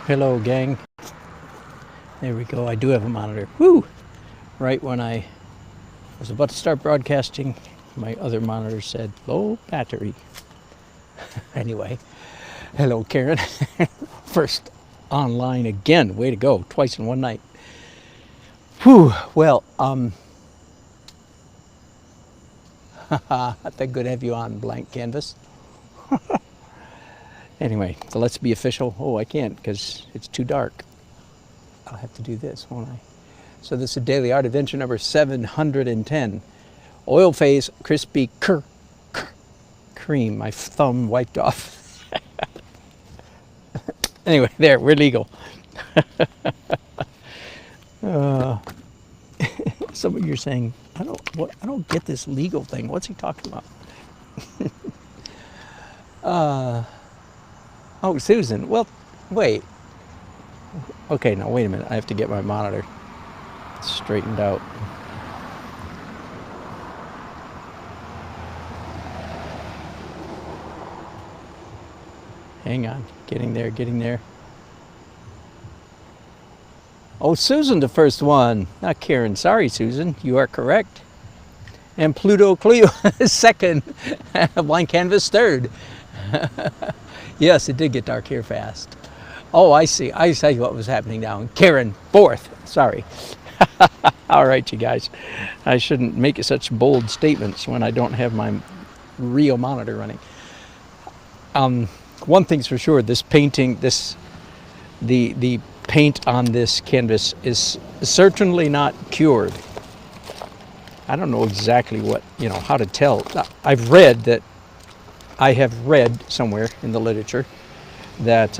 Hello, gang. There we go. I do have a monitor. Woo! Right when I was about to start broadcasting, my other monitor said low battery. Anyway, hello, Karen. First online again. Way to go. Twice in one night. Whew. Well, that good to have you on blank canvas. Anyway, so let's be official. Oh, I can't because it's too dark. I'll have to do this, won't I? So this is Daily Art Adventure number 710. Oil phase, Krispy Kreme. My thumb wiped off. Anyway, there, we're legal. Some of you are saying, I don't get this legal thing. What's he talking about? Oh, Susan. Well, wait. Okay, now wait a minute. I have to get my monitor straightened out. Hang on. Getting there. Oh, Susan, the first one. Not Karen. Sorry, Susan. You are correct. And Pluto Cleo, second. Blank canvas, third. Yes, it did get dark here fast. Oh, I see. I see what was happening now. Karen, fourth. Sorry. All right, you guys. I shouldn't make such bold statements when I don't have my real monitor running. One thing's for sure. This painting, the paint on this canvas is certainly not cured. I don't know exactly how to tell. I have read somewhere in the literature that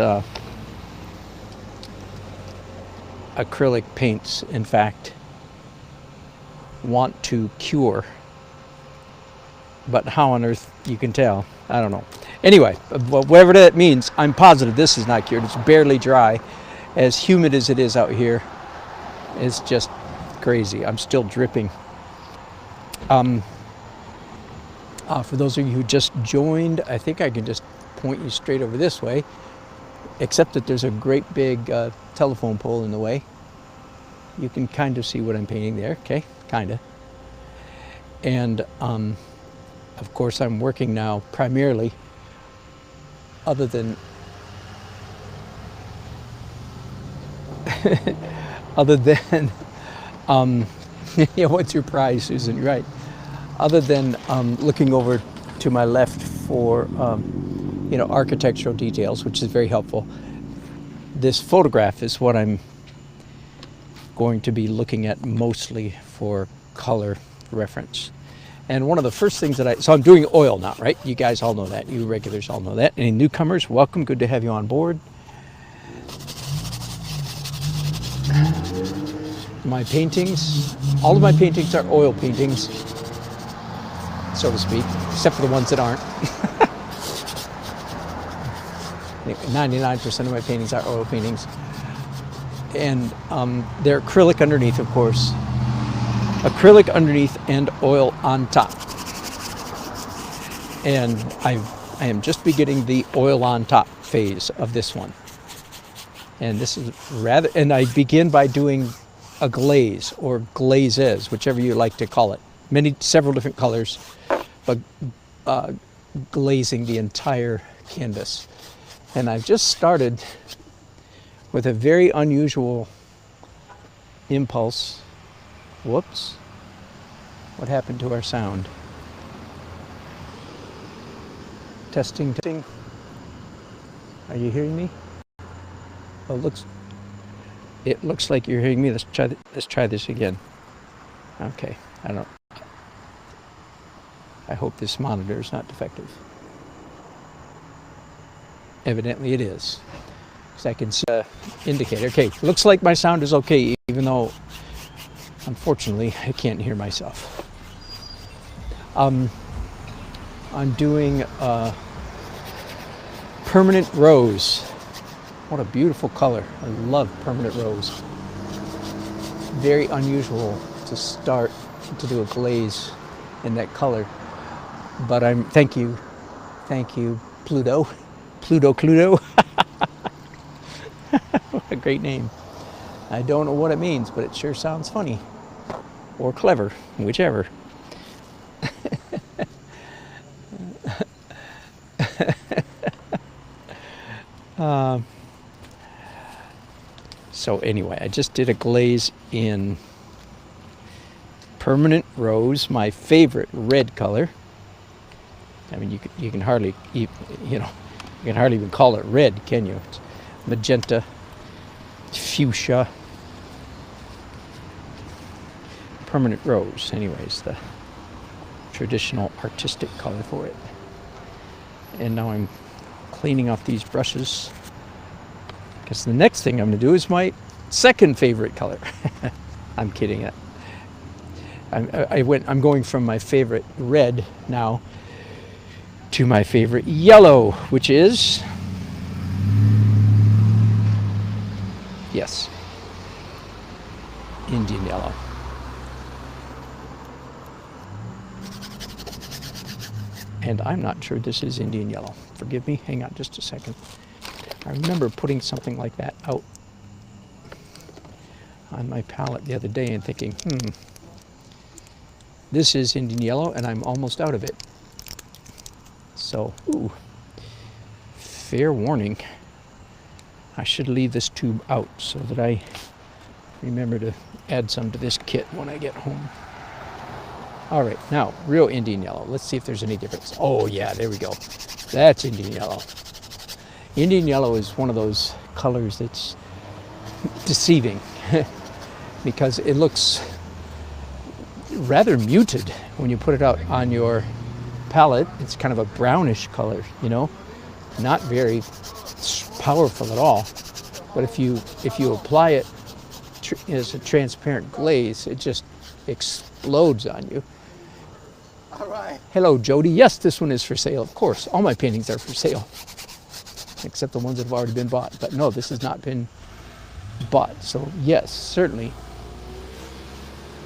acrylic paints, in fact, want to cure. But how on earth you can tell, I don't know. Anyway, whatever that means, I'm positive this is not cured. It's barely dry. As humid as it is out here, it's just crazy. I'm still dripping. For those of you who just joined, I think I can just point you straight over this way, except that there's a great big telephone pole in the way. You can kind of see what I'm painting there, okay? Kind of. And of course, I'm working now primarily, other than yeah, what's your prize, Susan? You're right. Other than looking over to my left for architectural details, which is very helpful. This photograph is what I'm going to be looking at mostly for color reference. And one of the first things so I'm doing oil now, right? You guys all know that. You regulars all know that. Any newcomers, welcome. Good to have you on board. My paintings, all of my paintings are oil paintings, so to speak, except for the ones that aren't. 99% of my paintings are oil paintings. And they're acrylic underneath, of course. Acrylic underneath and oil on top. And I am just beginning the oil on top phase of this one. And this is and I begin by doing a glaze or glazes, whichever you like to call it. Several different colors, but glazing the entire canvas. And I've just started with a very unusual impulse. Whoops. What happened to our sound? Testing. Are you hearing me? Oh, it looks like you're hearing me. Let's try this again. Okay. I hope this monitor is not defective. Evidently it is, because I can see the indicator. Okay, looks like my sound is okay, even though, unfortunately, I can't hear myself. I'm doing permanent rose. What a beautiful color. I love permanent rose. Very unusual to start to do a glaze in that color. But thank you, Pluto. What a great name. I don't know what it means, but it sure sounds funny. Or clever, whichever. So anyway, I just did a glaze in permanent rose, my favorite red color. I mean, you can hardly, you can hardly even call it red, can you? It's magenta, fuchsia, permanent rose. Anyways, the traditional artistic color for it. And now I'm cleaning off these brushes, because the next thing I'm going to do is my second favorite color. I'm kidding. I'm going from my favorite red now to my favorite yellow, which is, yes, Indian yellow. And I'm not sure this is Indian yellow. Forgive me, hang on just a second. I remember putting something like that out on my palette the other day and thinking, this is Indian yellow and I'm almost out of it. So, fair warning. I should leave this tube out so that I remember to add some to this kit when I get home. All right, now, real Indian yellow. Let's see if there's any difference. Oh yeah, there we go. That's Indian yellow. Indian yellow is one of those colors that's deceiving because it looks rather muted when you put it out on your palette. It's kind of a brownish color, you know, not very powerful at all. But if you apply it as a transparent glaze, it just explodes on you. All right. Hello, Jody. Yes, this one is for sale. Of course, all my paintings are for sale, except the ones that have already been bought. But no, this has not been bought. So yes, certainly.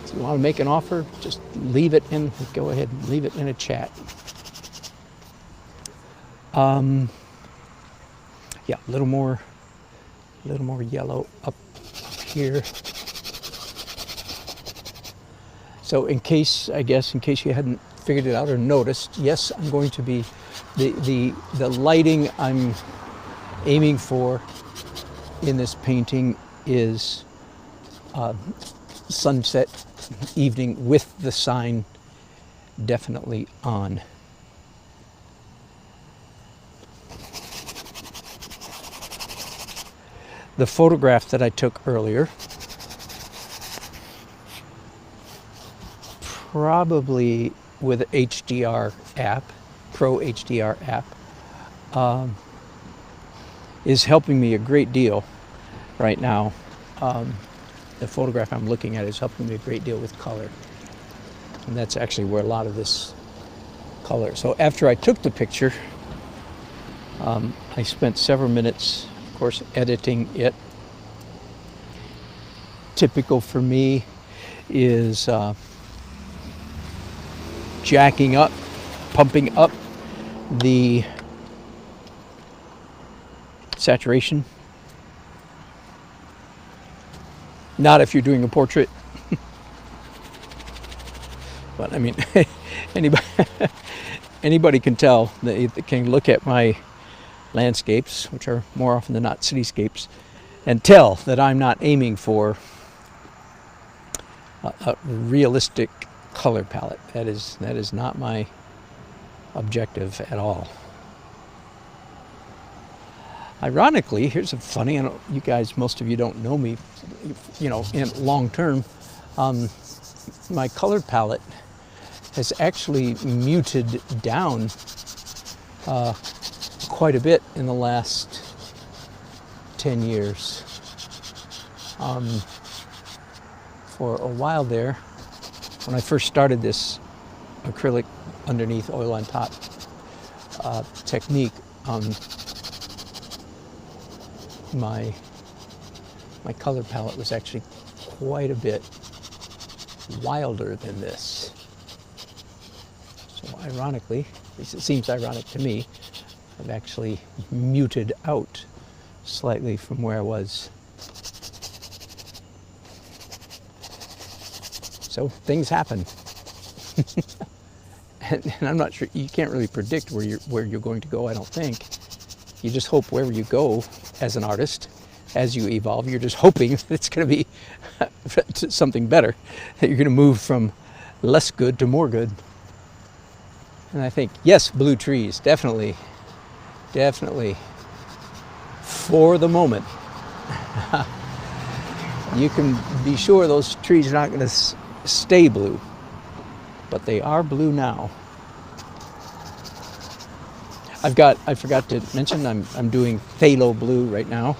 If you want to make an offer, just leave it in. Go ahead and leave it in a chat. Yeah, a little more yellow up here. So in case you hadn't figured it out or noticed, yes, I'm going to be the lighting I'm aiming for in this painting is sunset evening with the sign definitely on. The photograph that I took earlier, probably with HDR app, Pro HDR app, is helping me a great deal right now. The photograph I'm looking at is helping me a great deal with color. And that's actually where a lot of this color. So after I took the picture, I spent several minutes, of course, editing it. Typical for me is jacking up, pumping up the saturation. Not if you're doing a portrait. But I mean, anybody can tell, they can look at my landscapes, which are more often than not cityscapes, and tell that I'm not aiming for a realistic color palette. That is not my objective at all. Ironically, here's a funny, I know you guys, most of you don't know me, you know, in long term, my color palette has actually muted down quite a bit in the last 10 years. For a while there, when I first started this acrylic underneath, oil on top technique, my color palette was actually quite a bit wilder than this. So ironically, at least it seems ironic to me, I've actually muted out slightly from where I was. So things happen. and I'm not sure, you can't really predict where you're going to go, I don't think. You just hope wherever you go as an artist, as you evolve, you're just hoping that it's going to be something better, that you're going to move from less good to more good. And I think, yes, blue trees, definitely, definitely, for the moment. You can be sure those trees are not going to stay blue, but they are blue now. I forgot to mention, I'm doing phthalo blue right now.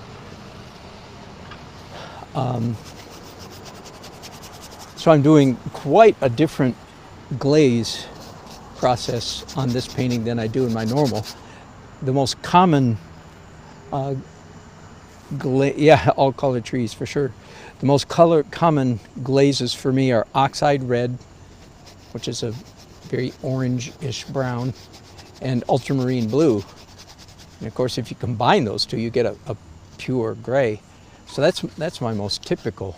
So I'm doing quite a different glaze process on this painting than I do in my normal. The most common, all colored trees for sure. The most common glazes for me are oxide red, which is a very orange-ish brown, and ultramarine blue. And of course, if you combine those two, you get a pure gray. So that's my most typical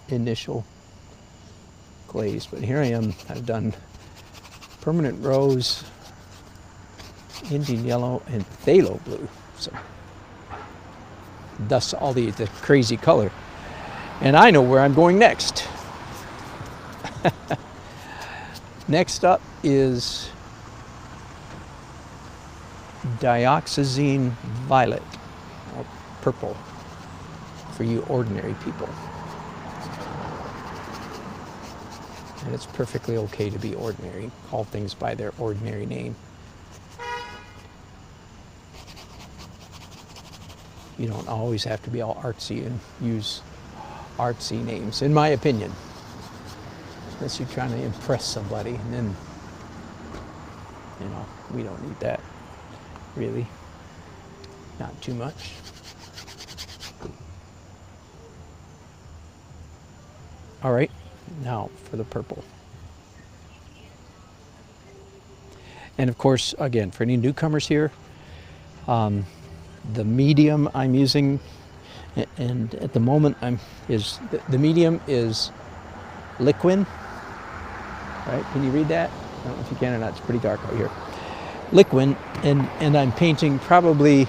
initial glaze. But here I am. I've done permanent rose, Indian yellow, and phthalo blue. So thus all the crazy color. And I know where I'm going next. Next up is dioxazine violet, or purple, for you ordinary people. And it's perfectly okay to be ordinary. Call things by their ordinary name. You don't always have to be all artsy and use artsy names, in my opinion. Unless you're trying to impress somebody, and then, we don't need that, really. Not too much. All right, now for the purple. And of course, again, for any newcomers here, the medium I'm using, and at the moment the medium is liquid. Right? Can you read that? I don't know if you can or not. It's pretty dark out here. Liquid, and I'm painting probably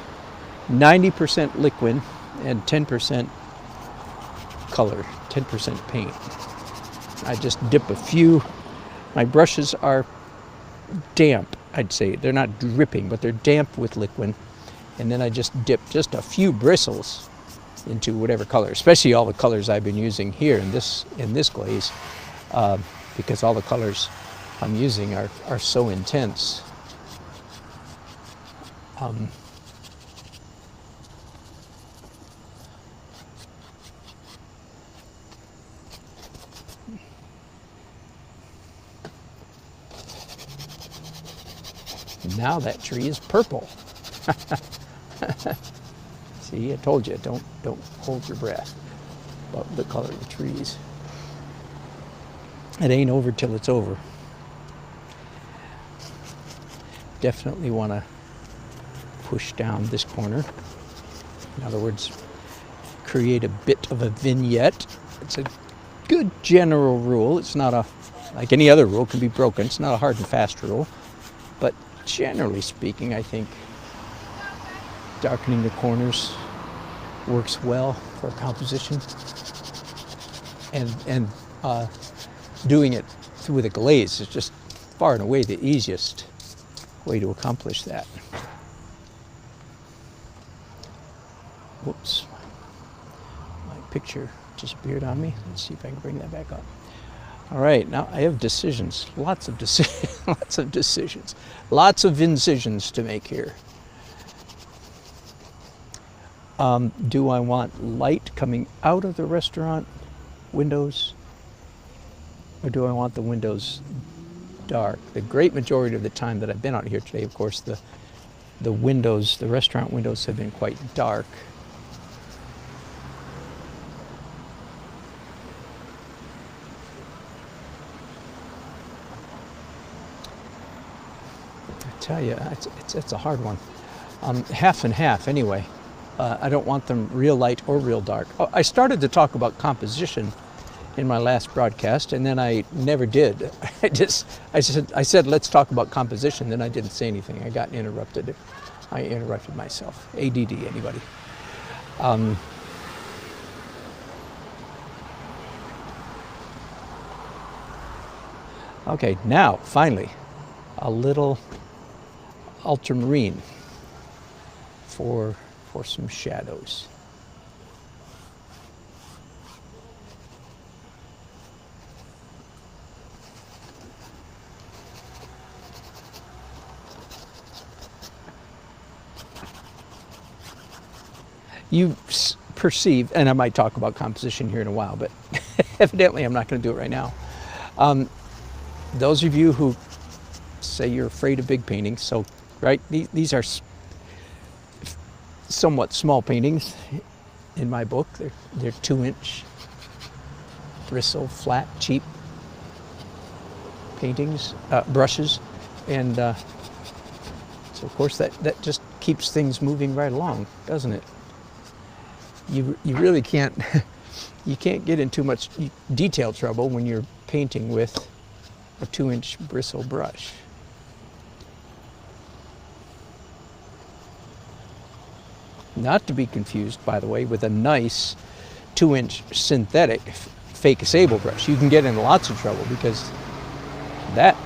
90% liquid and 10% color, 10% paint. I just dip a few. My brushes are damp, I'd say. They're not dripping, but they're damp with liquid. And then I just dip just a few bristles into whatever color, especially all the colors I've been using here in this glaze. Because all the colors I'm using are so intense. Now that tree is purple. See, I told you, don't hold your breath about the color of the trees. It ain't over till it's over. Definitely want to push down this corner. In other words, create a bit of a vignette. It's a good general rule. It's not like any other rule, can be broken. It's not a hard and fast rule. But generally speaking, I think darkening the corners works well for a composition. And doing it with a glaze is just far and away the easiest way to accomplish that. Whoops. My picture disappeared on me. Let's see if I can bring that back up. All right, now I have decisions. Lots of decisions. Lots of incisions to make here. Do I want light coming out of the restaurant windows? Or do I want the windows dark? The great majority of the time that I've been out here today, of course, the windows, the restaurant windows have been quite dark. I tell you, it's a hard one. half and half anyway. I don't want them real light or real dark. Oh, I started to talk about composition in my last broadcast, and then I never did. I said let's talk about composition, then I didn't say anything. I got interrupted. I interrupted myself. ADD, anybody? Okay, now finally, a little ultramarine for some shadows. You perceive, and I might talk about composition here in a while, but evidently I'm not going to do it right now. Those of you who say you're afraid of big paintings, so right, these are somewhat small paintings in my book. They're 2-inch bristle, flat, cheap paintings, brushes, and so of course that just keeps things moving right along, doesn't it? You really can't you can't get in too much detail trouble when you're painting with a 2-inch bristle brush. Not to be confused, by the way, with a nice 2-inch synthetic fake sable brush. You can get in lots of trouble because that,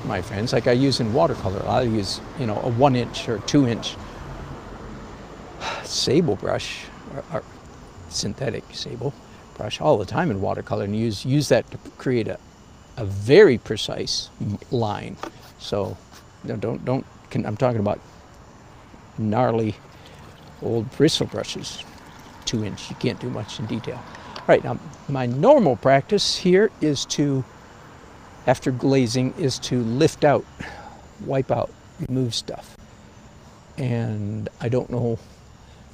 my friends, like I use in watercolor, I use, a 1-inch or 2-inch sable brush, or synthetic sable brush all the time in watercolor, and use that to create a very precise line. So I'm talking about gnarly old bristle brushes, 2-inch. You can't do much in detail. All right, now my normal practice here is to, after glazing, is to lift out, wipe out, remove stuff. And I don't know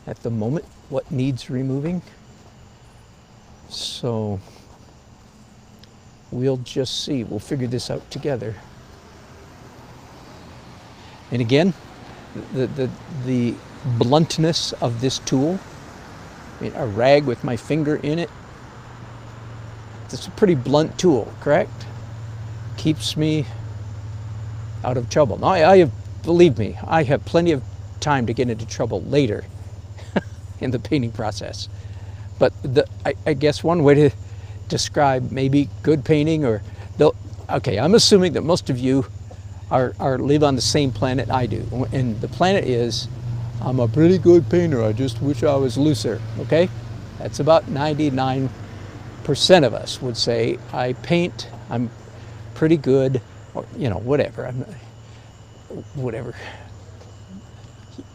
at the moment what needs removing. So we'll just see. We'll figure this out together. And again, the bluntness of this tool, I mean, a rag with my finger in it, it's a pretty blunt tool, correct? Keeps me out of trouble. Now, believe me, I have plenty of time to get into trouble later in the painting process. But I guess one way to describe maybe good painting, okay, I'm assuming that most of you live on the same planet I do, and the planet is, I'm a pretty good painter, I just wish I was looser, okay? That's about 99% of us would say, I paint, I'm pretty good, or, whatever. Whatever.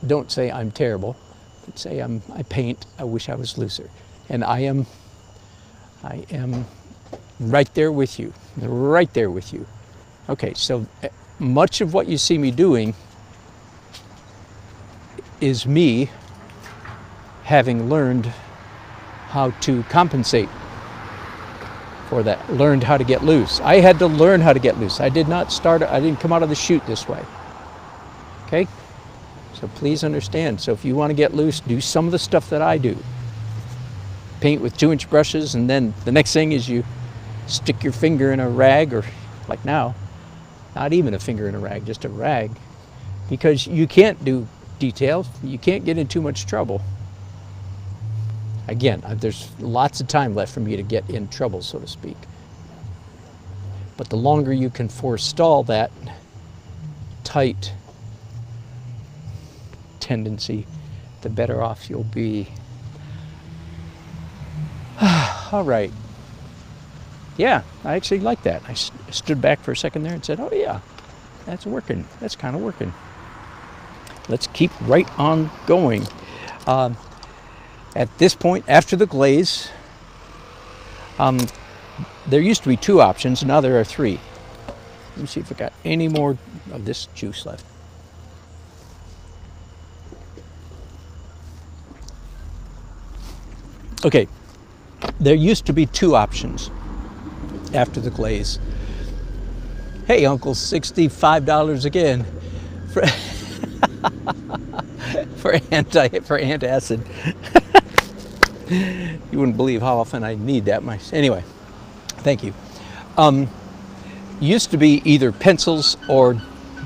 Don't say I'm terrible, but say I paint, I wish I was looser. And I am right there with you, right there with you. Okay, so much of what you see me doing is me having learned how to compensate for that, learned how to get loose. I had to learn how to get loose. I didn't come out of the chute this way. Okay? So please understand. So if you want to get loose, do some of the stuff that I do. Paint with 2-inch brushes, and then the next thing is you stick your finger in a rag, or like now, not even a finger in a rag, just a rag, because you can't do details. You can't get in too much trouble. Again, there's lots of time left for me to get in trouble, so to speak. But the longer you can forestall that tight tendency, the better off you'll be. All right. Yeah, I actually like that. I stood back for a second there and said, oh yeah, that's working. That's kind of working. Let's keep right on going. At this point, after the glaze, there used to be 2 options, now there are 3. Let me see if I got any more of this juice left. Okay, there used to be 2 options after the glaze. Hey, Uncle, $65 again. for antacid. You wouldn't believe how often I need that. Anyway, thank you. Used to be either pencils or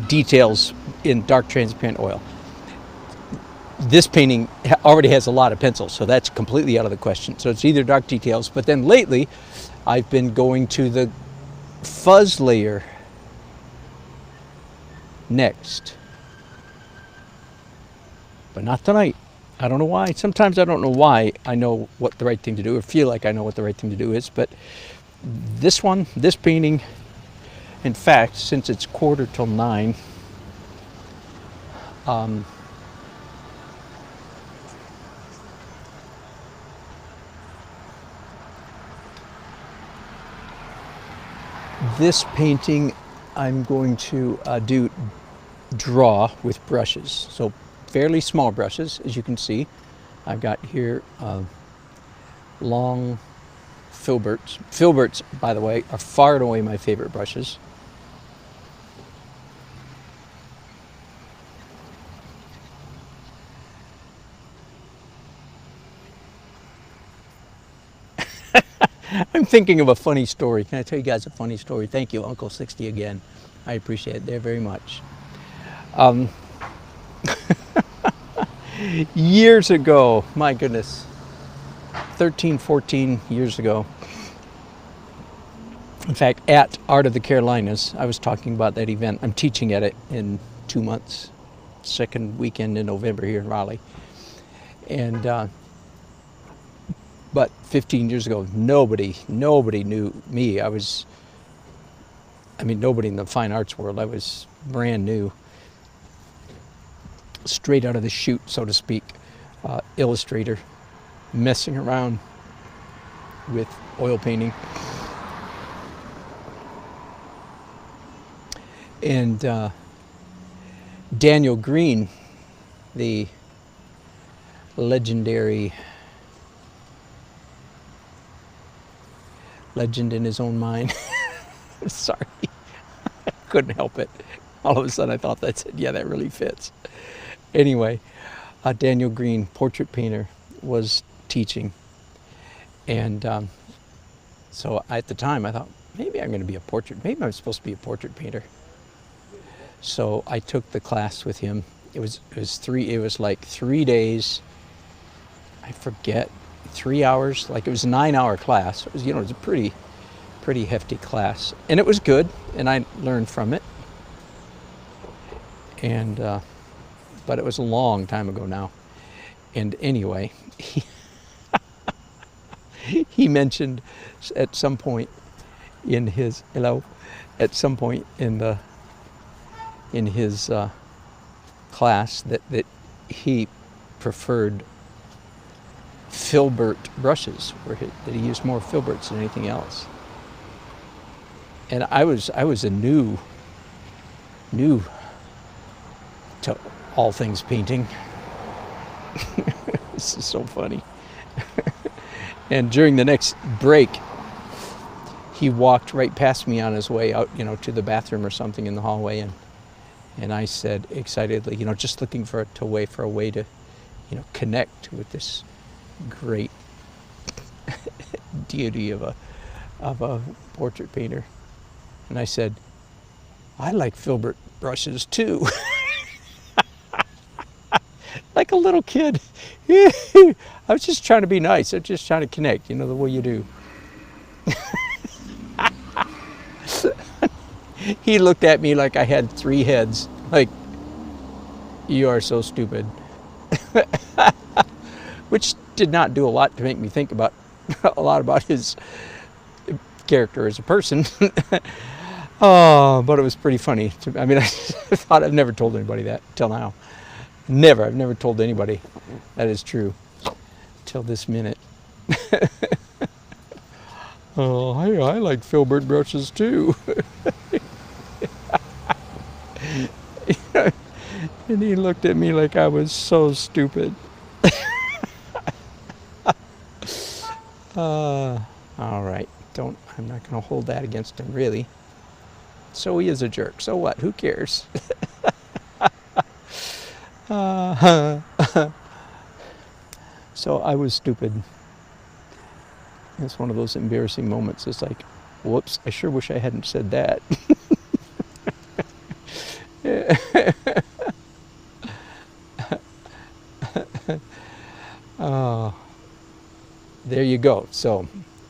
details in dark transparent oil. This painting already has a lot of pencils, so that's completely out of the question. So it's either dark details, but then lately I've been going to the fuzz layer next. But not tonight. I don't know why. Sometimes I don't know why I know what the right thing to do, or feel like I know what the right thing to do is, but this one, this painting, in fact, since it's 8:45, this painting I'm going to draw with brushes. So fairly small brushes, as you can see. I've got here long filberts. Filberts, by the way, are far and away my favorite brushes. I'm thinking of a funny story. Can I tell you guys a funny story? Thank you, Uncle 60 again. I appreciate it there very much. Years ago, my goodness, 13, 14 years ago, in fact, at Art of the Carolinas, I was talking about that event. I'm teaching at it in 2 months, second weekend in November here in Raleigh. And but 15 years ago, nobody knew me. I mean, nobody in the fine arts world. I was brand new, straight out of the chute, so to speak, illustrator, messing around with oil painting. And Daniel Green, the legendary legend in his own mind. Sorry, I couldn't help it. All of a sudden I thought yeah, that really fits. Anyway, Daniel Green, portrait painter, was teaching. And so at the time I thought, maybe I'm going to be a portrait, maybe I'm supposed to be a portrait painter. So I took the class with him. It was like 3 days, I forget, 3 hours, like it was a 9-hour class. It was, it was a pretty hefty class, and it was good, and I learned from it. And but it was a long time ago now. And anyway, he mentioned at some point in his class that he preferred filbert brushes, that he used more filberts than anything else. And I was a new to all things painting. This is so funny. And during the next break, he walked right past me on his way out, to the bathroom or something in the hallway, and I said excitedly, just looking for a way to, connect with this great deity of a portrait painter. And I said, I like filbert brushes too. Like a little kid. I was just trying to be nice. I was just trying to connect, the way you do. He looked at me like I had 3 heads. Like, you are so stupid. Which did not do a lot to make me think about his character as a person. Oh, but it was pretty funny. I mean, I thought I've never told anybody that till now. I've never told anybody that is true till this minute. Oh, I like filbert brushes too. And he looked at me like I was so stupid. All right, I'm not going to hold that against him, really. So he is a jerk. So what? Who cares? So I was stupid. It's one of those embarrassing moments. It's like, whoops, I sure wish I hadn't said that. Oh, there you go. So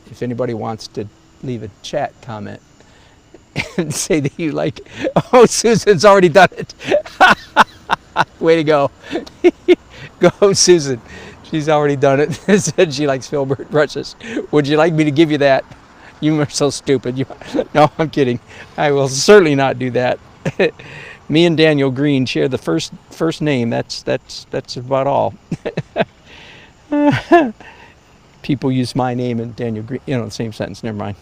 if anybody wants to leave a chat comment and say that you like, oh, Susan's already done it. Way to go. Go, Susan. She's already done it. Said she likes filbert brushes. Would you like me to give you that? You are so stupid. No, I'm kidding. I will certainly not do that. Me and Daniel Green share the first name. That's about all. People use my name and Daniel Green, the same sentence. Never mind.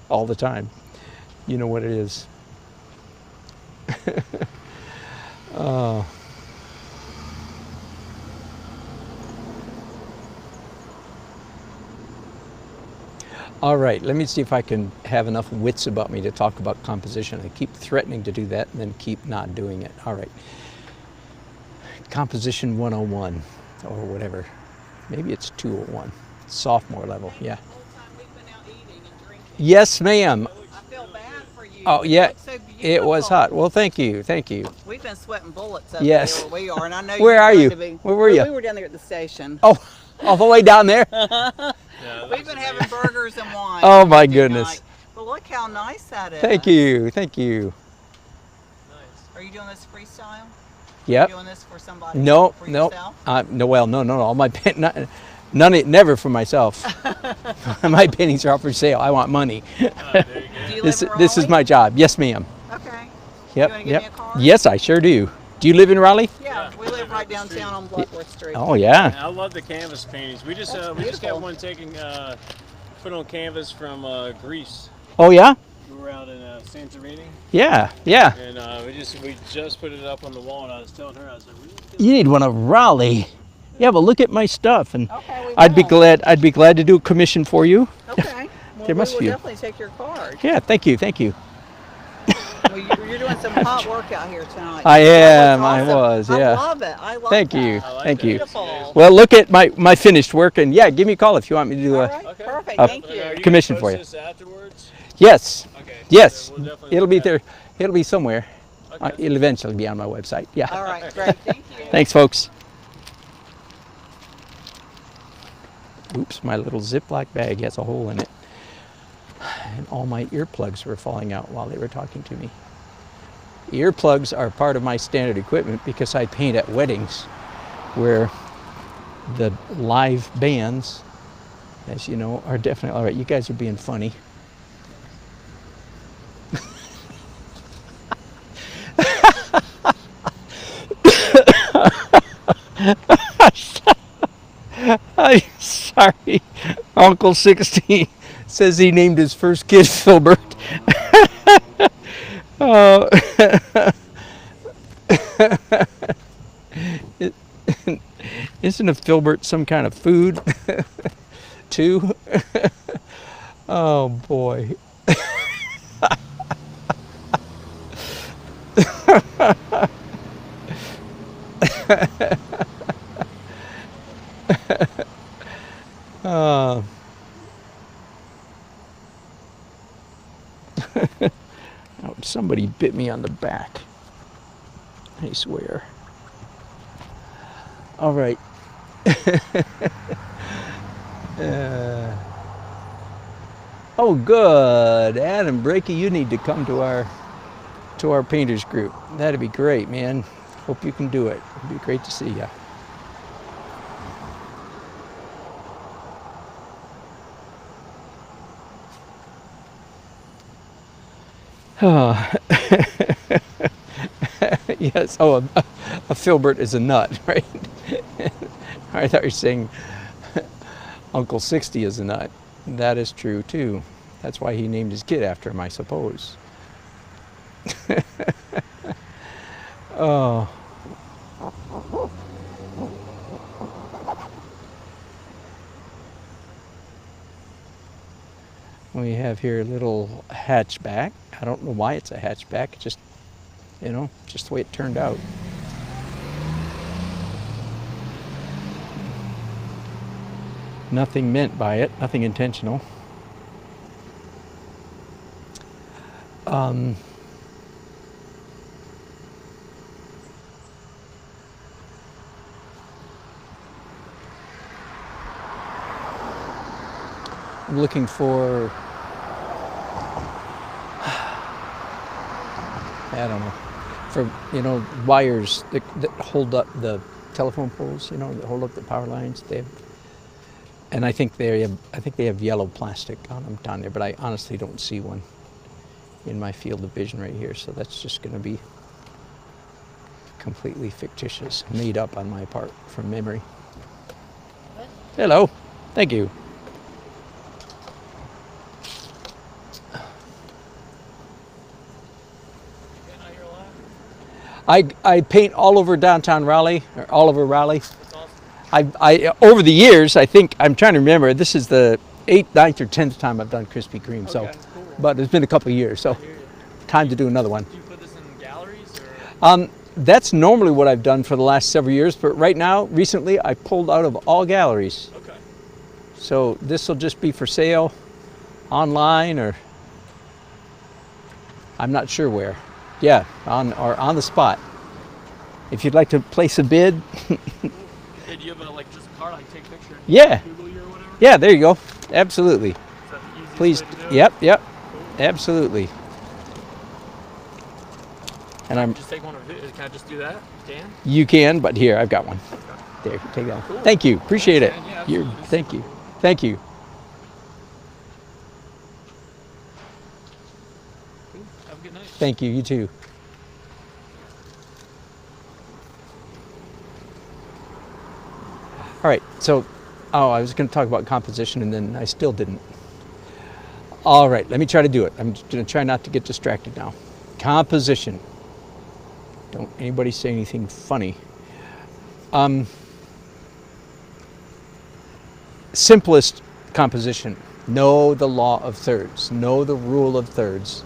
All the time. You know what it is. Oh. All right, let me see if I can have enough wits about me to talk about composition. I keep threatening to do that and then keep not doing it. All right. Composition 101 or whatever. Maybe it's 201. Sophomore level, yeah. The whole time we've been out eating and drinking. Yes, ma'am. I feel bad for you. Oh, yeah. So It was hot. Well, thank you. Thank you. We've been sweating bullets up Yes. there where we are, and I know Where are you? Be, Where were you? We were down there at the station. Oh, all the way down there? We've been having burgers and wine. Oh, my Tuesday goodness. night. But look how nice that is. Thank you. Thank you. Are you doing this freestyle? Yep. Are you doing this for somebody? No, for no. yourself? No. All my never for myself. My pennies are out for sale. I want money. Do you live in This is Raleigh? my job. Yes, ma'am. Okay. Yep. You wanna give Yep. me a card? Yes, I sure do. Do you live in Raleigh? Yeah, we live right downtown on Bloodworth Street. Oh yeah. I love the canvas paintings. We just That's got beautiful. one taken put on canvas from Greece. Oh yeah. We were out in Santorini, Yeah. Yeah. and we just put it up on the wall. And I was telling her, I was like, You need one of Raleigh. Yeah, but look at my stuff, and Okay, we I'd be will. glad. I'd be glad to do a commission for you. Okay. Well, There must we will be. definitely take your card. Yeah. Thank you. Thank you. Well, you're doing some hot work out here tonight. I am, That I looks was, yeah. I love it. I love Thank that. you. I like Thank that. you. Beautiful. Well, look at my finished work, and yeah, give me a call if you want me to do All a. right, Okay. perfect. a Thank Are you. you commission gonna for post you. this afterwards? Yes. Okay. Yes. We'll definitely It'll look be at it. there. It'll be somewhere. Okay. It'll eventually be on my website. Yeah. All right, great. Thank you. Thanks, folks. Oops, my little Ziploc bag has a hole in it. And all my earplugs were falling out while they were talking to me. Earplugs are part of my standard equipment because I paint at weddings where the live bands, as you know, are definitely, all right, you guys are being funny. I'm sorry. Uncle 60 says he named his first kid Filbert. Oh. Isn't a filbert some kind of food too? Oh boy. Oh, somebody bit me on the back. I swear. All right. Oh, good. Adam Brakey, you need to come to our painters group. That'd be great, man. Hope you can do it. It'd be great to see you. Oh. Yes. Oh, a filbert is a nut, right? I thought you were saying Uncle 60 is a nut. That is true too. That's why he named his kid after him, I suppose. Oh. We have here a little hatchback. I don't know why it's a hatchback. Just, just the way it turned out. Nothing meant by it, nothing intentional. I'm looking for, I don't know, for, wires that hold up the telephone poles, that hold up the power lines. And I think they have yellow plastic on them down there, but I honestly don't see one in my field of vision right here. So that's just going to be completely fictitious, made up on my part from memory. Hello, thank you. I paint all over downtown Raleigh, or all over Raleigh. I over the years, I think, I'm trying to remember, this is the 8th, 9th, or 10th time I've done Krispy Kreme. Okay, So, cool. but it's been a couple of years, so time to do another one. Do you put this in galleries? Or? That's normally what I've done for the last several years, but right now, recently, I pulled out of all galleries. Okay. So this will just be for sale online, or I'm not sure where. Yeah, on the spot. If you'd like to place a bid. Hey, do you have just a card I can take a picture? Yeah. Google you or whatever? Yeah, there you go. Absolutely. Is that the easiest Please. way to do it? Yep. Cool. Absolutely. And I'm. Just take one of it. Can I just do that? Dan? You can, but here I've got one. There, take that. Cool. Thank you. Appreciate it. Yeah, You're, absolutely. thank you. Thank you. Cool. Have a good night. Thank you. You too. All right. So, I was going to talk about composition, and then I still didn't. All right. Let me try to do it. I'm going to try not to get distracted now. Composition. Don't anybody say anything funny. Simplest composition. Know the law of thirds. Know the rule of thirds.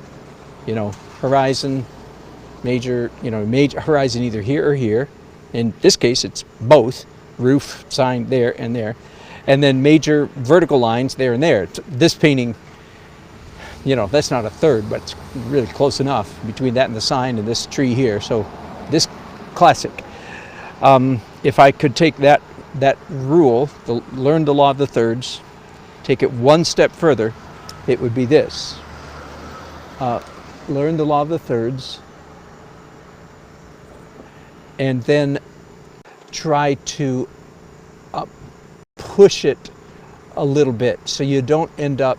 Horizon, major horizon either here or here. In this case, it's both. Roof, sign there and there. And then major vertical lines there and there. This painting, that's not a third, but it's really close enough between that and the sign and this tree here. So this classic. If I could take that rule, learn the law of the thirds, take it one step further, it would be this. Learn the law of the thirds, and then try to push it a little bit so you don't end up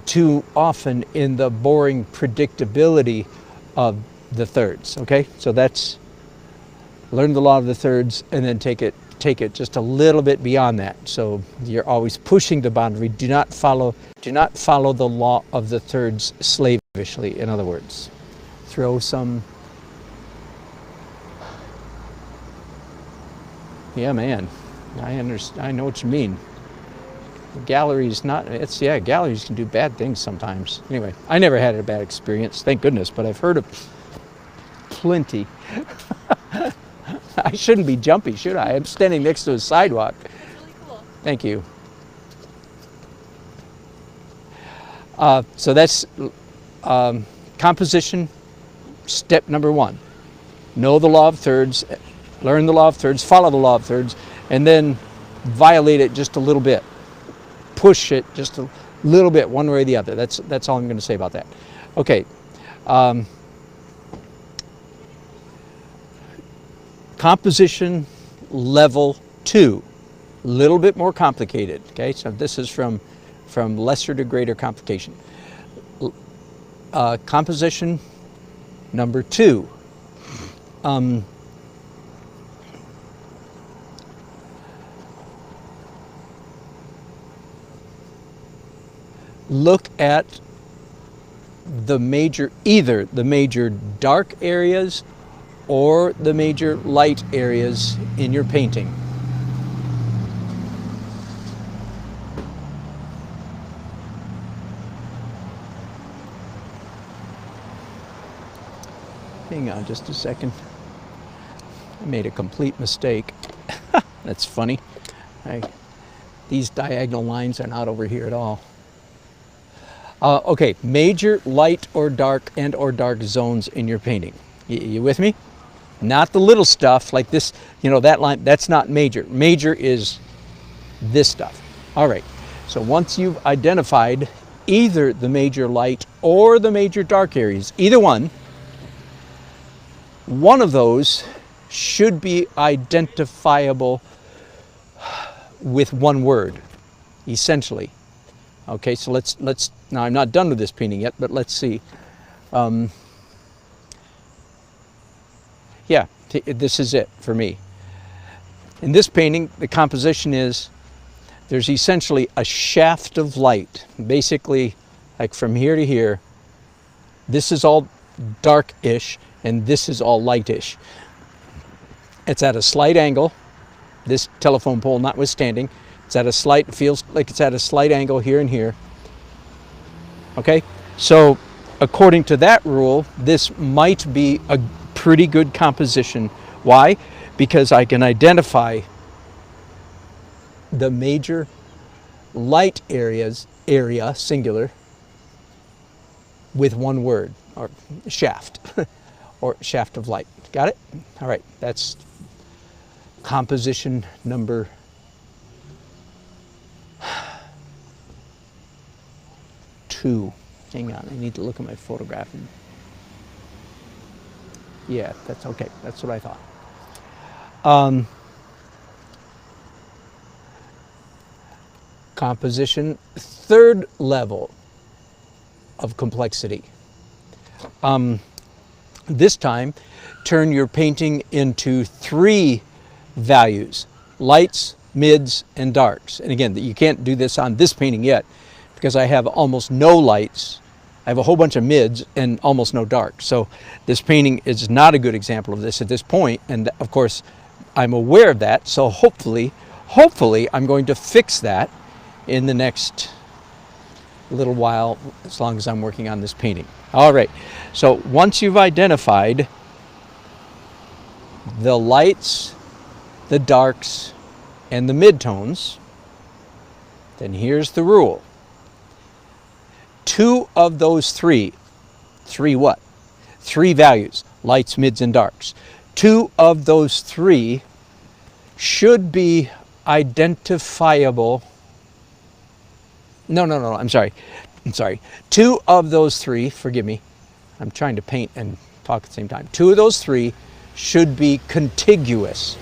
too often in the boring predictability of the thirds. Okay, so that's learn the law of the thirds, and then take it just a little bit beyond that. So you're always pushing the boundary. Do not follow the law of the thirds slavishly. In other words, throw some. Yeah, man, I understand. I know what you mean. Galleries galleries can do bad things sometimes. Anyway, I never had a bad experience, thank goodness, but I've heard of plenty. I shouldn't be jumpy, should I? I'm standing next to a sidewalk. That's really cool. Thank you. So that's composition, step number one. Know the law of thirds, learn the law of thirds, follow the law of thirds, and then violate it just a little bit. Push it just a little bit, one way or the other. That's all I'm going to say about that. Okay. Composition level 2, a little bit more complicated. Okay, so this is from lesser to greater complication. Composition number 2. Look at either the major dark areas or the major light areas in your painting. Hang on just a second. I made a complete mistake. That's funny. I These diagonal lines are not over here at all. Okay, major light or dark zones in your painting. You with me? Not the little stuff like this, you know, that line, that's not major. Major is this stuff. All right, so once you've identified either the major light or the major dark areas, either one of those should be identifiable with one word, essentially. Okay, so let's now I'm not done with this painting yet, but let's see. Yeah, this is it for me. In this painting, the composition is there's essentially a shaft of light, basically like from here to here. This is all dark-ish, and this is all light-ish. It's at a slight angle, this telephone pole notwithstanding. It's at a slight, feels like it's at a slight angle here and here. Okay, so according to that rule, this might be a pretty good composition. Why? Because I can identify the major light area, singular, with one word, or shaft, or shaft of light. Got it? All right, that's composition number 2. Hang on, I need to look at my photograph. Yeah, that's okay. That's what I thought. Composition, 3rd level of complexity. This time, turn your painting into 3 values: lights, mids, and darks. And again, you can't do this on this painting yet because I have almost no lights. I have a whole bunch of mids and almost no darks. So this painting is not a good example of this at this point. And of course, I'm aware of that. So hopefully I'm going to fix that in the next little while, as long as I'm working on this painting. All right, so once you've identified the lights, the darks, and the midtones, then here's the rule. 2 of those 3 what? 3 values, lights, mids, and darks. 2 of those 3 should be identifiable. No, I'm sorry. 2 of those 3, forgive me, I'm trying to paint and talk at the same time. 2 of those 3 should be contiguous.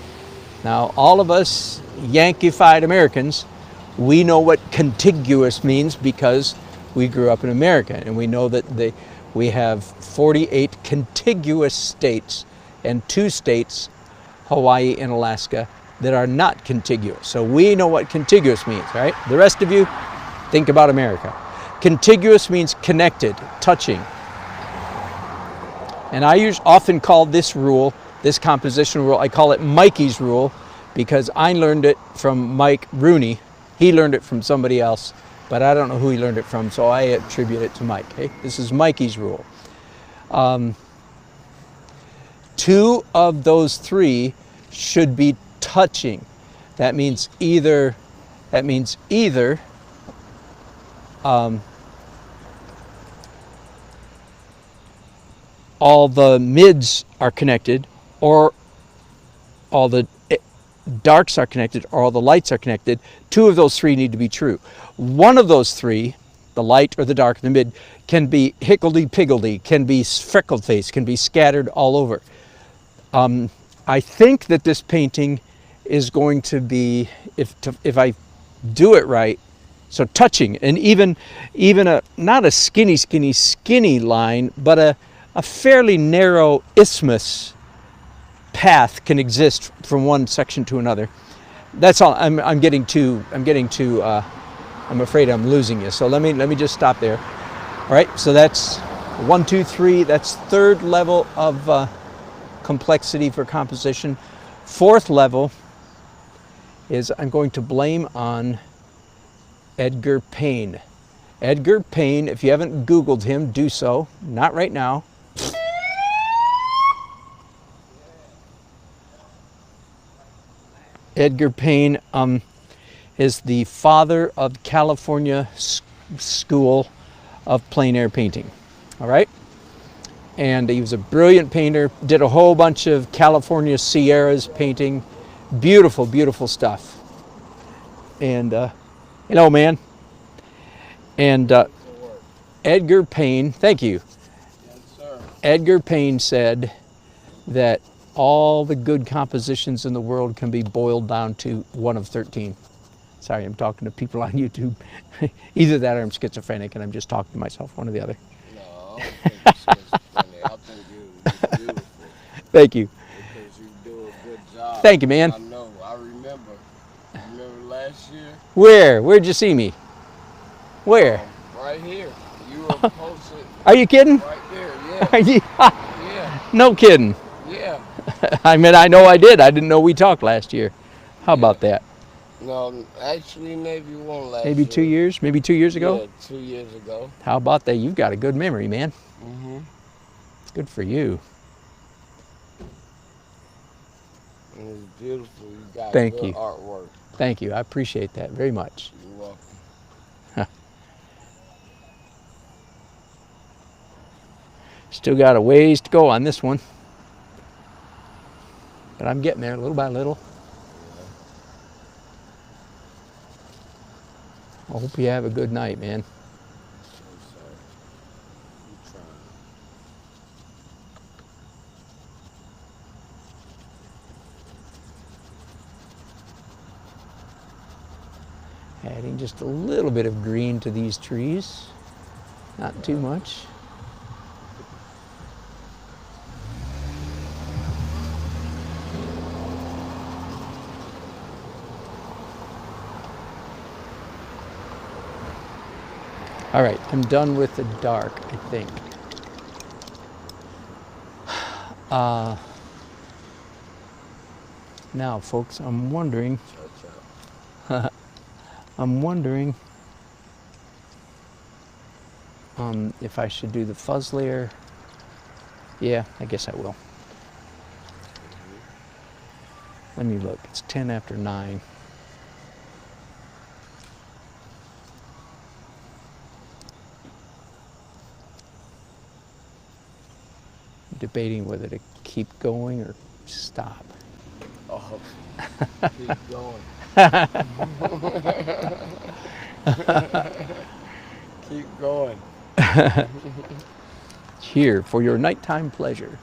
Now, all of us Yankeefied Americans, we know what contiguous means because we grew up in America, and we know that we have 48 contiguous states and 2 states, Hawaii and Alaska, that are not contiguous. So we know what contiguous means, right? The rest of you, think about America. Contiguous means connected, touching. And I often call this rule, this composition rule, I call it Mikey's rule, because I learned it from Mike Rooney. He learned it from somebody else, but I don't know who he learned it from, so I attribute it to Mike. Okay? This is Mikey's rule. 2 of those 3 should be touching. That means either all the mids are connected, or all the darks are connected, or all the lights are connected. 2 of those 3 need to be true. One of those 3, the light or the dark or the mid, can be higgledy-piggledy, can be freckled-faced, can be scattered all over. I think that this painting is going to be, if I do it right, so touching, and even not a skinny line, but a fairly narrow isthmus path can exist from one section to another. That's all. I'm getting too. I'm afraid I'm losing you. So let me just stop there. All right. So that's 1, 2, 3. That's 3rd level of complexity for composition. 4th level is I'm going to blame on Edgar Payne. Edgar Payne. If you haven't Googled him, do so. Not right now. Edgar Payne, is the father of California School of Plein Air Painting. All right? And he was a brilliant painter, did a whole bunch of California Sierras painting. Beautiful, beautiful stuff. And, hello, man. And Edgar Payne, thank you. Yes, sir. Edgar Payne said that all the good compositions in the world can be boiled down to one of 13. Sorry, I'm talking to people on YouTube. Either that or I'm schizophrenic and I'm just talking to myself, one or the other. No, I don't think you're schizophrenic. I think you're beautiful. Thank you. Because you do a good job. Thank you, man. I know. I remember. Remember last year? Where? Where'd you see me? Where? Right here. You were posted Are you kidding? right there. Yeah. Are you? Yeah. No kidding. Yeah. I mean, I know I did. I didn't know we talked last year. How about that? No, actually, maybe one last Maybe year. 2 years? Maybe 2 years ago? Yeah, 2 years ago. How about that? You've got a good memory, man. Mm-hmm. Good for you. And it's beautiful. You got Thank good you. artwork. Thank you. I appreciate that very much. You're welcome. Still got a ways to go on this one. But I'm getting there little by little. I hope you have a good night, man. I'm sorry. I'm trying. Adding just a little bit of green to these trees. Not too much. All right, I'm done with the dark, I think. Now, folks, I'm wondering if I should do the fuzz layer. Yeah, I guess I will. Let me look. It's 10 after 9. I'm debating whether to keep going or stop. Oh, keep going. Keep going. Here for your nighttime pleasure.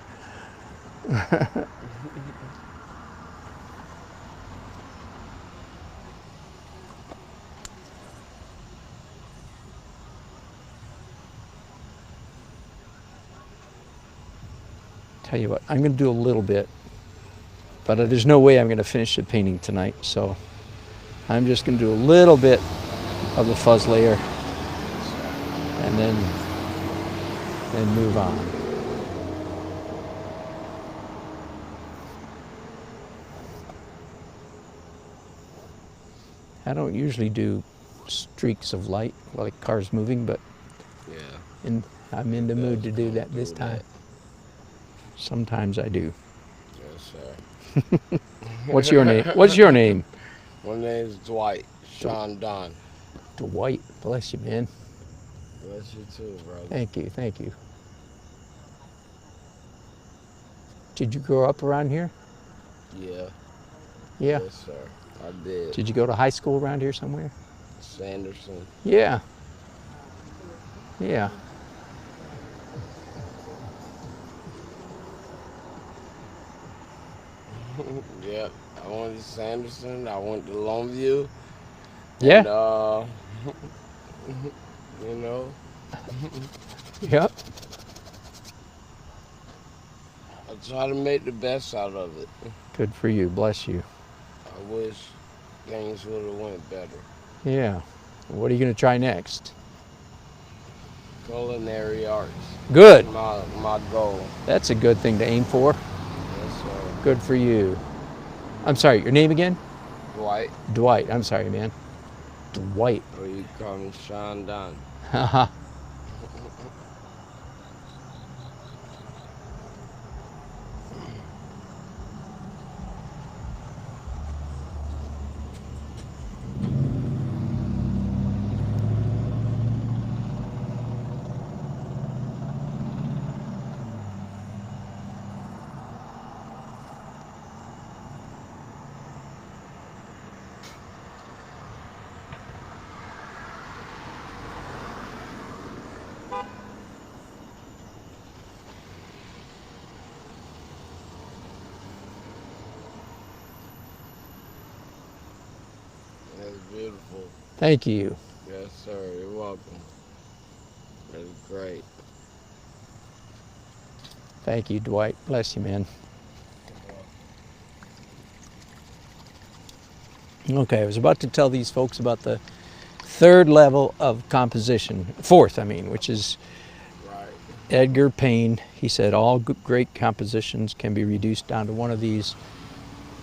Tell you what, I'm going to do a little bit, but there's no way I'm going to finish the painting tonight, so I'm just going to do a little bit of the fuzz layer and then move on. I don't usually do streaks of light like cars moving, but Yeah. I'm in the mood to do that this time. Sometimes I do. Yes, sir. What's your name? What's your name? My name is Dwight Sean Don. Dwight. Bless you, man. Bless you too, brother. Thank you. Thank you. Did you grow up around here? Yeah. Yeah. Yes, sir. I did. Did you go to high school around here somewhere? Sanderson. Yeah. Yeah. Yep. I went to Sanderson. I went to Longview. Yeah. And, you know, Yep. I try to make the best out of it. Good for you. Bless you. I wish things would have went better. Yeah. What are you going to try next? Culinary arts. Good. My goal. That's a good thing to aim for. Yes, sir. Good for you. I'm sorry, your name again? Dwight, Dwight. I'm sorry, man. Dwight. or you call me Sean Don. Haha. Thank you. Yes, sir. You're welcome. That's great. Thank you, Dwight. Bless you, man. Okay, I was about to tell these folks about the third level of composition, fourth, I mean, which is Right. Edgar Payne. He said all great compositions can be reduced down to one of these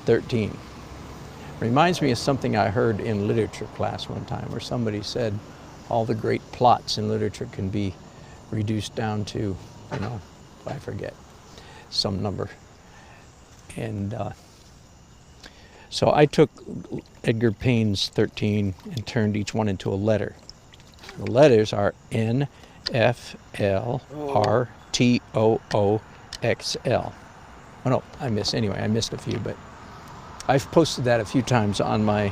13. Reminds me of something I heard in literature class one time where somebody said all the great plots in literature can be reduced down to, you know, I forget, some number. And so I took Edgar Payne's 13 and turned each one into a letter. The letters are N, F, L, R, T, O, O, X, L. Oh no, I missed a few, but I've posted that a few times on my,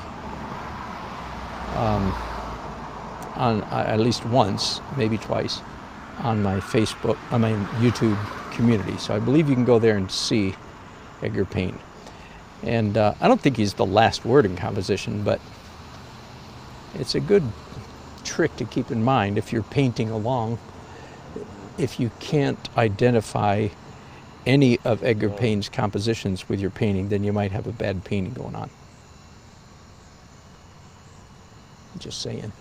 at least once, maybe twice, on my Facebook, on my YouTube community. So I believe you can go there and see Edgar Payne. And I don't think he's the last word in composition, but it's a good trick to keep in mind if you're painting along. If you can't identify any of Edgar Payne's compositions with your painting, then you might have a bad painting going on. Just saying.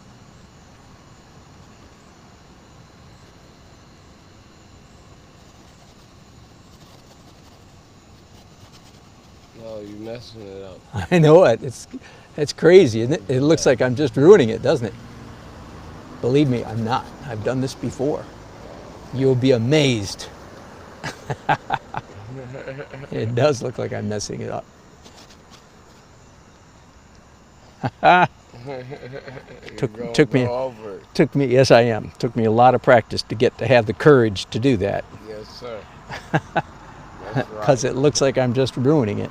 No, you're messing it up. I know it. It's crazy, isn't it? It looks like I'm just ruining it, doesn't it? Believe me, I'm not. I've done this before. You'll be amazed. It does look like I'm messing it up. Took me, yes I am. Took me a lot of practice to have the courage to do that. Yes, sir. Because it looks like I'm just ruining it.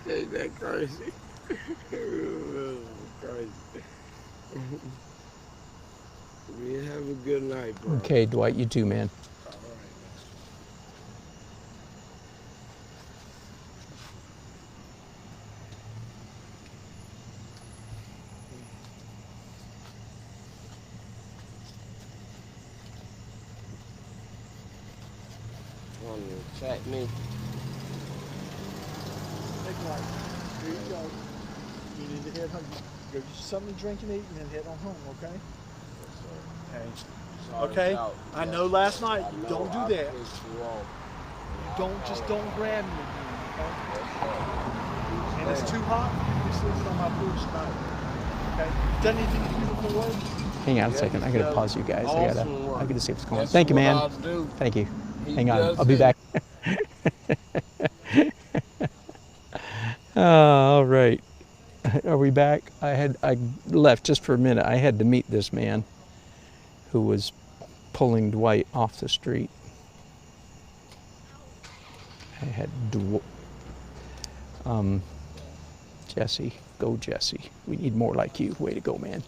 Ain't that crazy? Crazy. You have a good night, bro. Okay, Dwight, you too, man. All right, man. Want to chat me? Here you go. You need to head home. Go get something to drink and eat and then head on home, okay? Hey. Sorry Okay? about- I yes, know last night I you know don't I do that. pissed you off. Don't grab me again, okay? Yes, sir. And it's too hot. You sleep on my porch tonight. Okay? Done anything beautiful work? Hang on a Yeah, second. I he's gotta done pause you guys. awesome work. I gotta see what's going on. That's Thank you, what man. I'll do. Thank you. He Hang on. does I'll be it. back. All right. Are we back? I left just for a minute. I had to meet this man who was pulling Dwight off the street. I had Jesse. Go, Jesse. We need more like you. Way to go, man.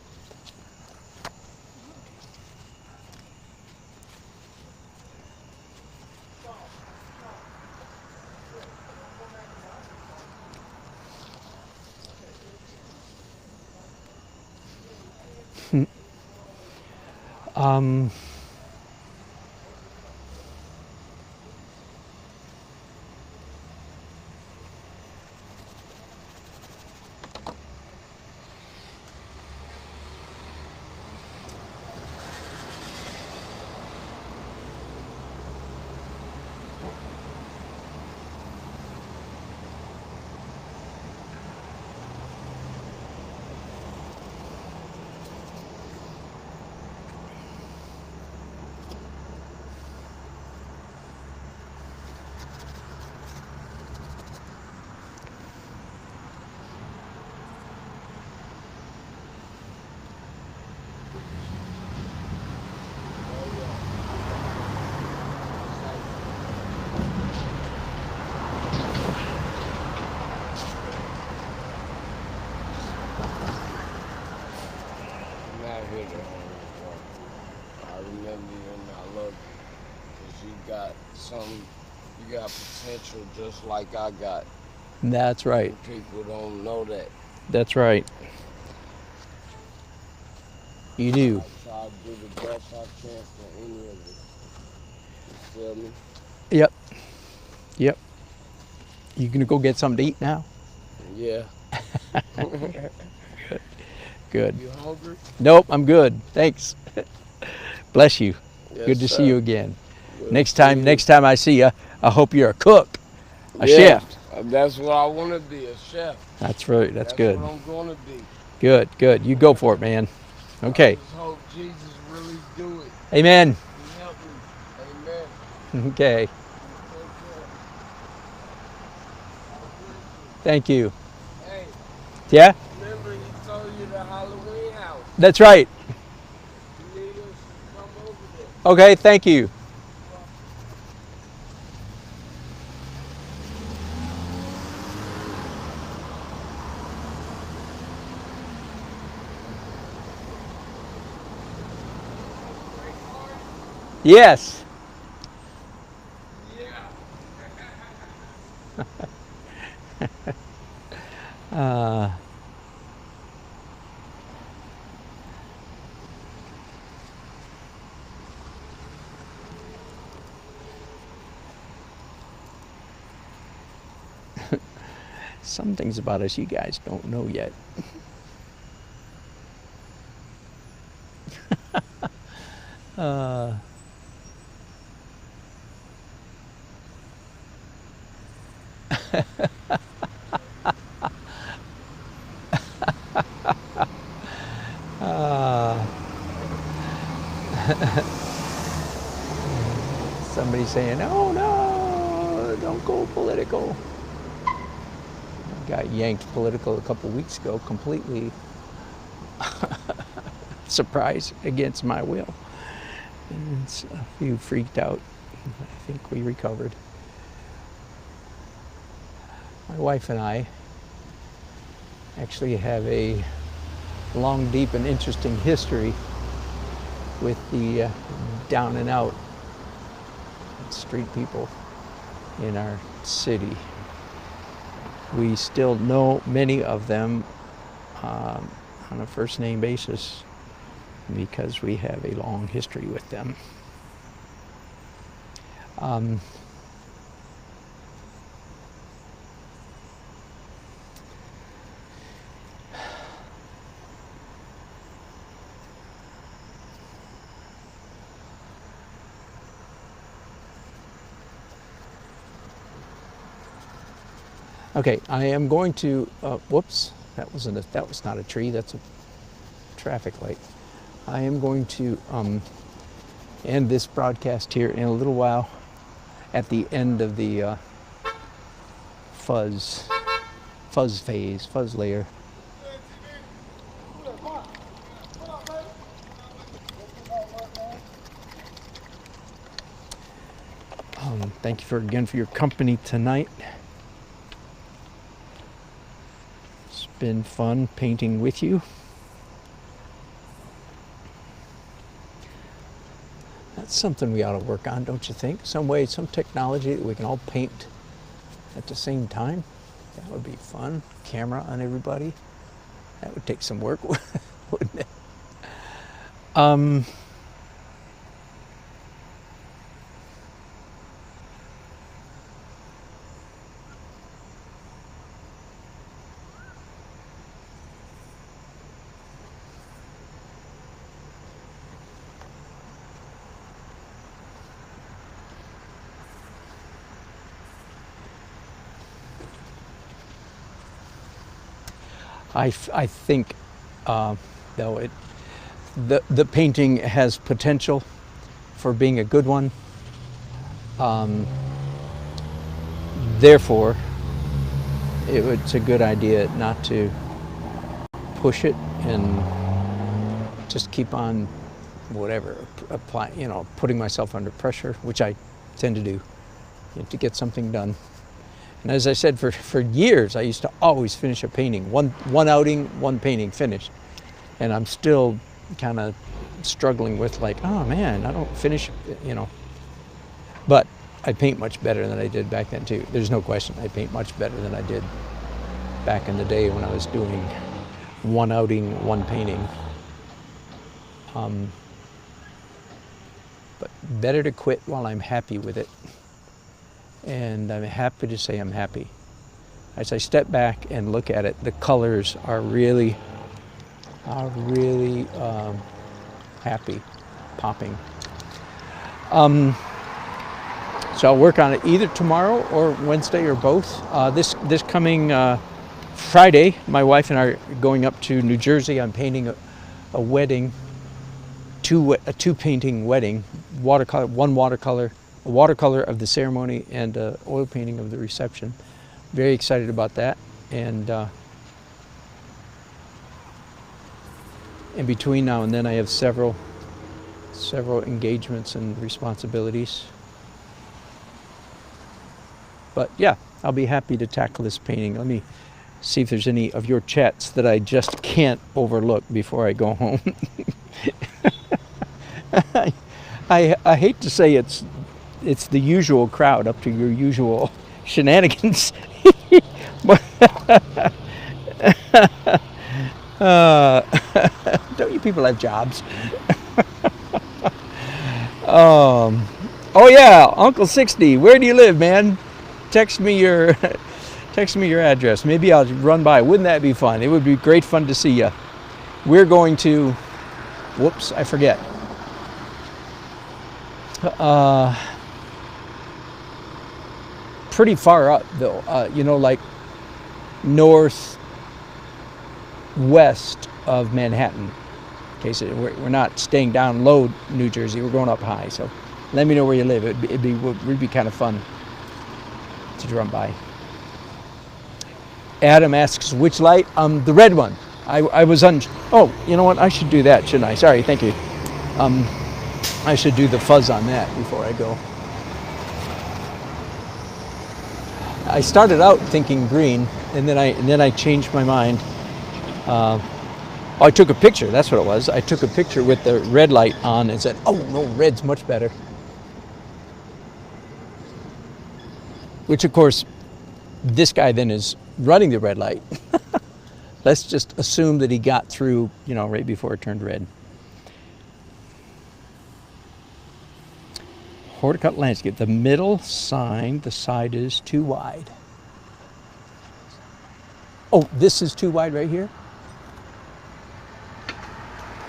hit a home run. I remember you and I love you. Because you got potential just like I got. That's right. People don't know that. That's right. You do. I try to do the best I can for any of us. You feel me? Yep. Yep. You gonna go get something to eat now? Yeah. Good. You hungry? Nope, I'm good. Thanks. Bless you. Yes, Good to sir. see you again. Good Next to see time you. I see you, I hope you're a cook, a Yeah, chef. That's what I want to be, a chef. That's right. That's good. What I'm going to be. Good. Good. You go for it, man. Okay. I just hope Jesus really do it. Amen. He help me. Amen. Okay. Take care. Thank you. Hey, Yeah. remember he told you the Halloween house. That's right. You need us to come over there. Okay. Thank you. Yes. uh, some things about us you guys don't know yet. uh, somebody saying, "Oh no, don't go political." I got yanked political a couple weeks ago, completely surprise against my will. And a few freaked out. I think we recovered. My wife and I actually have a long, deep, and interesting history with the down and out street people in our city. We still know many of them on a first name basis because we have a long history with them. Okay, I am going to, whoops, that was not a tree, that's a traffic light. I am going to end this broadcast here in a little while at the end of the fuzz phase, fuzz layer. Thank you again for your company tonight. It's been fun painting with you. That's something we ought to work on, don't you think? Some way, some technology that we can all paint at the same time. That would be fun. Camera on everybody. That would take some work, wouldn't it? I think, though, the painting has potential for being a good one. Therefore, it's a good idea not to push it and just keep on whatever, putting myself under pressure, which I tend to do, to get something done. And as I said, for years, I used to always finish a painting. One outing, one painting finished. And I'm still kind of struggling with, like, oh man, I don't finish, But I paint much better than I did back then too. There's no question. I paint much better than I did back in the day when I was doing one outing, one painting. But better to quit while I'm happy with it. And I'm happy to say I'm happy. As I step back and look at it, the colors are really happy, popping. So I'll work on it either tomorrow or Wednesday or both. This coming Friday, my wife and I are going up to New Jersey. I'm painting a wedding, a two painting wedding, watercolor, a watercolor of the ceremony and an oil painting of the reception. Very excited about that. And in between now and then, I have several engagements and responsibilities. But yeah, I'll be happy to tackle this painting. Let me see if there's any of your chats that I just can't overlook before I go home. I hate to say it's the usual crowd up to your usual shenanigans. Don't you people have jobs? Oh yeah, Uncle 60, where do you live, man? Text me your address. Maybe I'll run by. Wouldn't that be fun? It would be great fun to see you. We're going to, whoops, I forget. Pretty far up though, like northwest of Manhattan. Okay, so we're not staying down low, New Jersey. We're going up high. So let me know where you live. It'd be kind of fun to run by. Adam asks, which light? The red one. I was on. Oh, you know what? I should do that, shouldn't I? Sorry, thank you. I should do the fuzz on that before I go. I started out thinking green, and then I changed my mind. I took a picture. That's what it was. I took a picture with the red light on and said, "Oh no, red's much better." Which, of course, this guy then is running the red light. Let's just assume that he got through, right before it turned red. Horticut landscape. The middle sign, the side is too wide. Oh, this is too wide right here?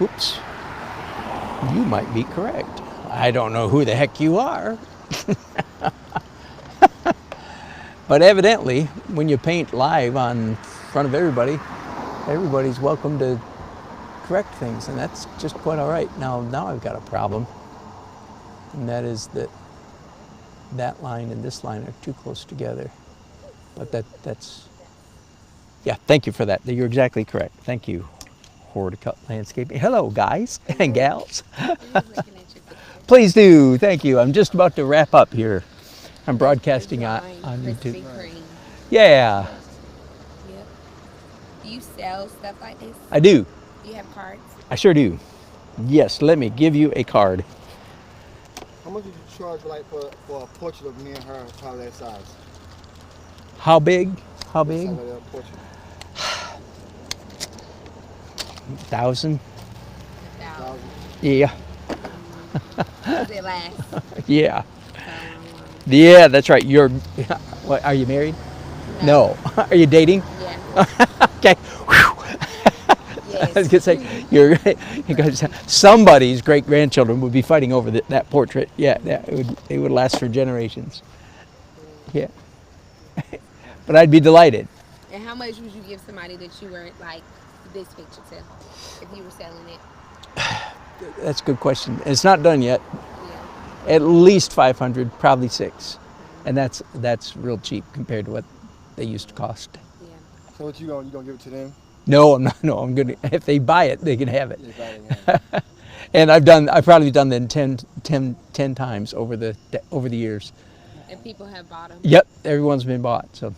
Oops. You might be correct. I don't know who the heck you are. But evidently, when you paint live in front of everybody, everybody's welcome to correct things, and that's just quite all right. Now I've got a problem, and that is that line and this line are too close together. But that's, yeah, thank you for that. You're exactly correct. Thank you, Horticut Landscaping. Hello, guys and gals. Please do. Thank you. I'm just about to wrap up here. I'm broadcasting on YouTube. Kreme. Yeah. Yep. Do you sell stuff like this? I do. Do you have cards? I sure do. Yes, let me give you a card. How much did you charge for a portrait of me and her, probably that size? How big? How big? Size of that portrait. 1,000. 1,000. Yeah. Does it last? Yeah. Yeah, that's right. What, are you married? No. Are you dating? Yeah. Okay. Yes. I was gonna say somebody's great grandchildren would be fighting over that portrait. Yeah, it would last for generations. Yeah. But I'd be delighted. And how much would you give somebody that you were like this picture to, if you were selling it? That's a good question. It's not done yet. Yeah. At least 500, probably 6, and that's real cheap compared to what they used to cost. Yeah. So what you gonna give it to them? No, I'm not. No, I'm gonna. If they buy it, they can have it. They buy it, And I've probably done them 10 times over the years. And people have bought them. Yep, everyone's been bought, so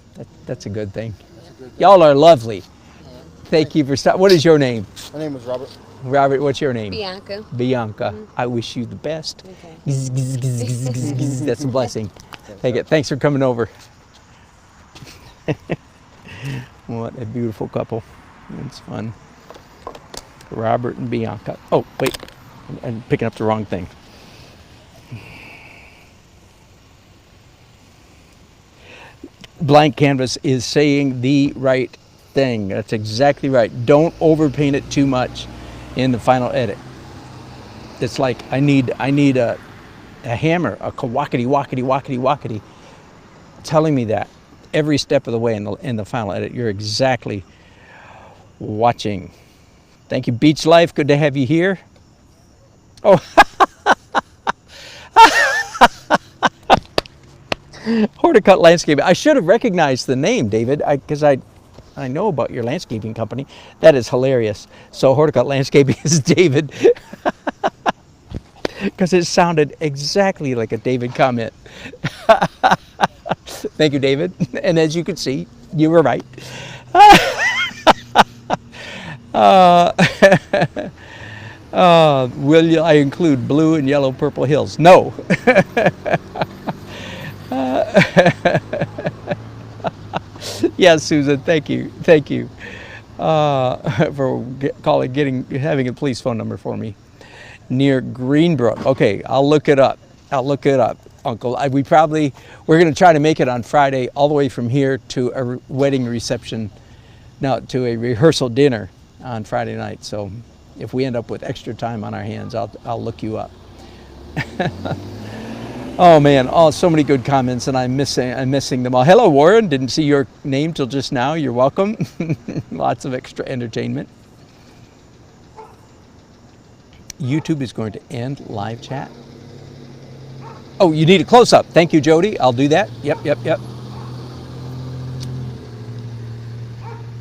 that's a good thing. That's a good thing. Y'all are lovely. Thank you for stopping. What is your name? My name is Robert. Robert, what's your name? Bianca. Bianca. I wish you the best. Okay. That's a blessing. Take it. Thanks for coming over. What a beautiful couple. It's fun. Robert and Bianca. Oh, wait. I'm picking up the wrong thing. Blank canvas is saying the right thing. That's exactly right. Don't overpaint it too much in the final edit. It's like I need a hammer, a wackety wackety wackety wackety, telling me that every step of the way in the final edit. You're exactly watching. Thank you, Beach Life. Good to have you here. Oh, Horticut Landscaping. I should have recognized the name, David, because I know about your landscaping company. That is hilarious. So Horticut Landscaping is David, because it sounded exactly like a David comment. Thank you, David. And as you can see, you were right. Will I include blue and yellow purple hills? No. Yes, Susan, thank you. Thank you for having a police phone number for me. Near Greenbrook. Okay, I'll look it up. Uncle. We're going to try to make it on Friday all the way from here to a wedding reception, to a rehearsal dinner on Friday night. So if we end up with extra time on our hands, I'll look you up. Oh man, so many good comments, and I'm missing them all. Hello, Warren. Didn't see your name till just now. You're welcome. Lots of extra entertainment. YouTube is going to end live chat. Oh, you need a close-up. Thank you, Jody. I'll do that. Yep.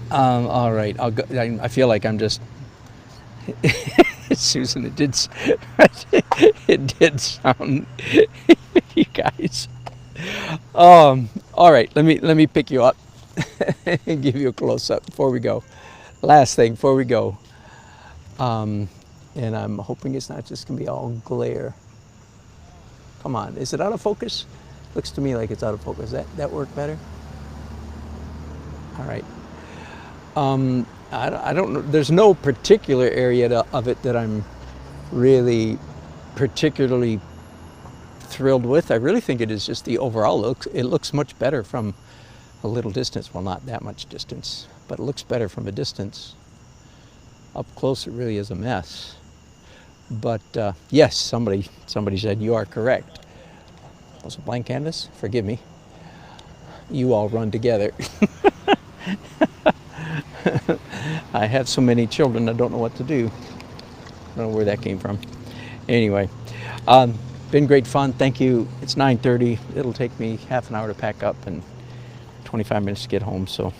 All right. I'll go. I feel like I'm just. Susan, it did sound. You guys. All right. Let me pick you up and give you a close-up before we go. Last thing before we go. And I'm hoping it's not just gonna be all glare. Come on, is it out of focus? Looks to me like it's out of focus. That work better? All right. I don't know. There's no particular area of it that I'm really particularly thrilled with. I really think it is just the overall look. It looks much better from a little distance. Well, not that much distance, but it looks better from a distance. Up close, it really is a mess. But yes, somebody said you are correct. Was it blank canvas? Forgive me. You all run together. I have so many children, I don't know what to do. I don't know where that came from. Anyway, been great fun. Thank you. It's 9:30. It'll take me half an hour to pack up and 25 minutes to get home. So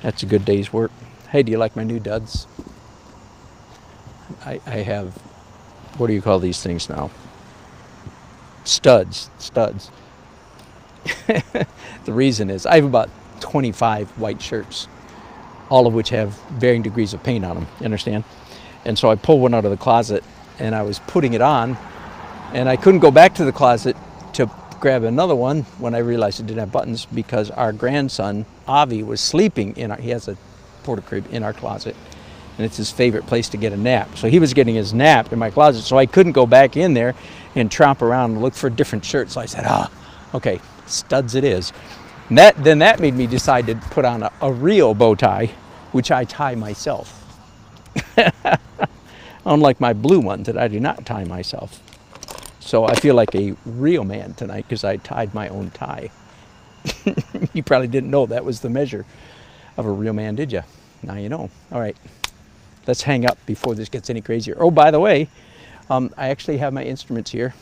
that's a good day's work. Hey, do you like my new duds? I have, what do you call these things now? Studs. The reason is I have about 25 white shirts, all of which have varying degrees of paint on them, you understand? And so I pulled one out of the closet and I was putting it on and I couldn't go back to the closet to grab another one when I realized it didn't have buttons because our grandson, Avi, was sleeping he has a porta crib in our closet. And it's his favorite place to get a nap. So he was getting his nap in my closet, so I couldn't go back in there and tromp around and look for different shirts. So I said, okay, studs it is. And then that made me decide to put on a real bow tie, which I tie myself. Unlike my blue one that I do not tie myself. So I feel like a real man tonight because I tied my own tie. You probably didn't know that was the measure of a real man, did you? Now you know. All right. Let's hang up before this gets any crazier. Oh, by the way, I actually have my instruments here.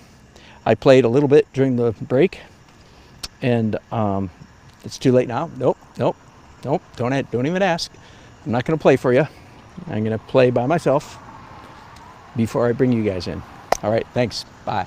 I played a little bit during the break, and it's too late now. Nope. Don't even ask. I'm not going to play for you. I'm going to play by myself before I bring you guys in. All right, thanks. Bye.